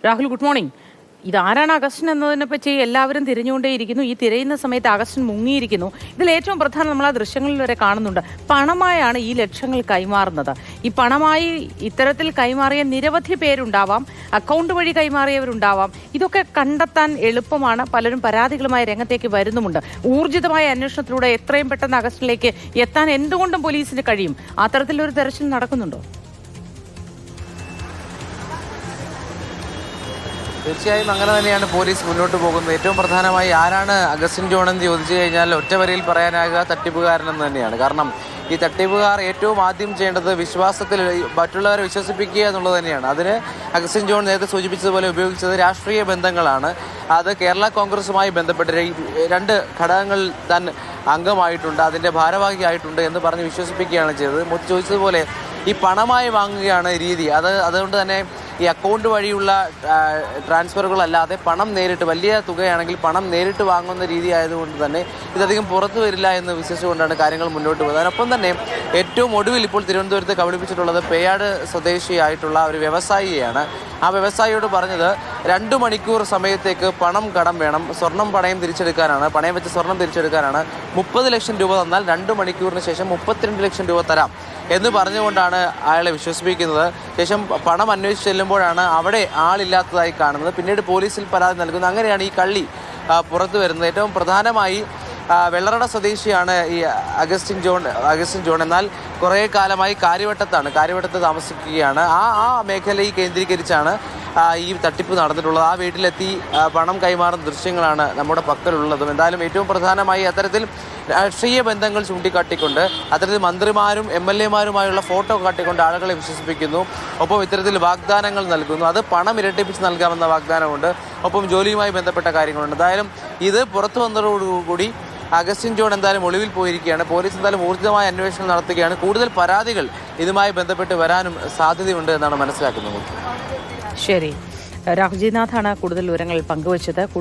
Rahul, good morning. ഇതാരാണ് Augustine എന്നതിനെ പറ്റി എല്ലാവരും തിരഞ്ഞുകൊണ്ടേയിരിക്കുന്നു. ഈ തിരയുന്ന സമയത്ത് അഗസ്റ്റിൻ മുങ്ങിയിരിക്കുന്നു. ഇതിൽ ഏറ്റവും പ്രധാനം നമ്മൾ ആ ദൃശ്യങ്ങളിൽ വരെ കാണുന്നുണ്ട്. പണമായാണ് ഈ ലക്ഷങ്ങൾ കൈമാറുന്നത്. ഈ പണമായി ഇത്തരത്തിൽ കൈമാറിയ നിരവധി പേരുണ്ടാവാം, അക്കൗണ്ട് വഴി കൈമാറിയവരുണ്ടാവാം. ഇതൊക്കെ കണ്ടെത്താൻ എളുപ്പമാണ്. പലരും പരാതികളുമായി രംഗത്തേക്ക് വരുന്നുമുണ്ട്. ഊർജിതമായ അന്വേഷണത്തിലൂടെ എത്രയും പെട്ടെന്ന് അഗസ്റ്റിനിലേക്ക് എത്താൻ എന്തുകൊണ്ടും പോലീസിന് കഴിയും. അത്തരത്തിലൊരു തെരച്ചിൽ നടക്കുന്നുണ്ടോ? തീർച്ചയായും അങ്ങനെ തന്നെയാണ് പോലീസ് മുന്നോട്ട് പോകുന്നത്. ഏറ്റവും പ്രധാനമായി ആരാണ് അഗസ്റ്റിൻ ജോൺ എന്ന് ചോദിച്ചു കഴിഞ്ഞാൽ ഒറ്റ വരിയിൽ പറയാനാകുക തട്ടിപ്പുകാരനെന്ന് തന്നെയാണ്. കാരണം ഈ തട്ടിപ്പുകാർ ഏറ്റവും ആദ്യം ചെയ്യേണ്ടത് വിശ്വാസത്തിൽ മറ്റുള്ളവരെ വിശ്വസിപ്പിക്കുക എന്നുള്ളത് തന്നെയാണ്. അതിന് അഗസ്റ്റിൻ ജോൺ നേരത്തെ സൂചിപ്പിച്ചതുപോലെ ഉപയോഗിച്ചത് രാഷ്ട്രീയ ബന്ധങ്ങളാണ്. അത് കേരള കോൺഗ്രസുമായി ബന്ധപ്പെട്ട് രണ്ട് ഘടകങ്ങൾ താൻ അംഗമായിട്ടുണ്ട്, അതിൻ്റെ ഭാരവാഹിയായിട്ടുണ്ട് എന്ന് പറഞ്ഞ് വിശ്വസിപ്പിക്കുകയാണ് ചെയ്തത്. ചോദിച്ചതുപോലെ ഈ പണമായി വാങ്ങുകയാണ് രീതി. അതുകൊണ്ട് തന്നെ ഈ അക്കൗണ്ട് വഴിയുള്ള ട്രാൻസ്ഫറുകളല്ലാതെ പണം നേരിട്ട്, വലിയ തുകയാണെങ്കിൽ പണം നേരിട്ട് വാങ്ങുന്ന രീതി ആയതുകൊണ്ട് തന്നെ ഇതധികം പുറത്തു വരില്ല എന്ന് വിശ്വസിച്ചുകൊണ്ടാണ് കാര്യങ്ങൾ മുന്നോട്ട് പോകുന്നത്. അതിനൊപ്പം തന്നെ ഏറ്റവും ഒടുവിൽ ഇപ്പോൾ തിരുവനന്തപുരത്ത് കബളിപ്പിച്ചിട്ടുള്ളത് പേയാട് സ്വദേശിയായിട്ടുള്ള ഒരു വ്യവസായിയാണ്. ആ വ്യവസായിയോട് പറഞ്ഞത് 2 മണിക്കൂർ സമയത്തേക്ക് പണം കടം വേണം, സ്വർണം പണയം വെച്ച് സ്വർണം തിരിച്ചെടുക്കാനാണ്. 30 ലക്ഷം രൂപ തന്നാൽ 2 മണിക്കൂറിന് ശേഷം 32 ലക്ഷം രൂപ തരാം എന്ന് പറഞ്ഞുകൊണ്ടാണ് അയാളെ വിശ്വസിപ്പിക്കുന്നത്. ശേഷം പണം അന്വേഷിച്ച് ചെല്ലുമ്പോഴാണ് അവിടെ ആളില്ലാത്തതായി കാണുന്നത്. പിന്നീട് പോലീസിൽ പരാതി നൽകുന്നത്. അങ്ങനെയാണ് ഈ കള്ളി പുറത്തു വരുന്നത്. ഏറ്റവും പ്രധാനമായി വെള്ളറട സ്വദേശിയാണ് ഈ അഗസ്റ്റിൻ ജോൺ. എന്നാൽ കുറേ കാലമായി കാര്യവട്ടത്ത് താമസിക്കുകയാണ്. ആ മേഖലയിൽ കേന്ദ്രീകരിച്ചാണ് ഈ തട്ടിപ്പ് നടന്നിട്ടുള്ളത്. ആ വീട്ടിലെത്തി പണം കൈമാറുന്ന ദൃശ്യങ്ങളാണ് നമ്മുടെ പക്കലുള്ളതും. എന്തായാലും ഏറ്റവും പ്രധാനമായി അത്തരത്തിൽ രാഷ്ട്രീയ ബന്ധങ്ങൾ ചൂണ്ടിക്കാട്ടിക്കൊണ്ട് അത്തരത്തിൽ മന്ത്രിമാരും MLA മാരുമായുള്ള ഫോട്ടോ കാട്ടിക്കൊണ്ട് ആളുകളെ വിശ്വസിപ്പിക്കുന്നു. ഒപ്പം ഇത്തരത്തിൽ വാഗ്ദാനങ്ങൾ നൽകുന്നു. അത് പണം ഇരട്ടിപ്പിച്ച് നൽകാമെന്ന വാഗ്ദാനമുണ്ട്. ഒപ്പം ജോലിയുമായി ബന്ധപ്പെട്ട കാര്യങ്ങളുണ്ട്. എന്തായാലും ഇത് പുറത്തു വന്നതോടുകൂടി അഗസ്റ്റിൻ ജോൺ എന്തായാലും ഒളിവിൽ പോയിരിക്കുകയാണ്. പോലീസ് എന്തായാലും ഊർജിതമായ അന്വേഷണം നടത്തുകയാണ്. കൂടുതൽ പരാതികൾ ഇതുമായി ബന്ധപ്പെട്ട് വരാനും സാധ്യതയുണ്ട് എന്നാണ് മനസ്സിലാക്കുന്നത്. ശരി, രാഹുൽ ജിനാഥാണ് കൂടുതൽ വിവരങ്ങൾ പങ്കുവച്ചത്.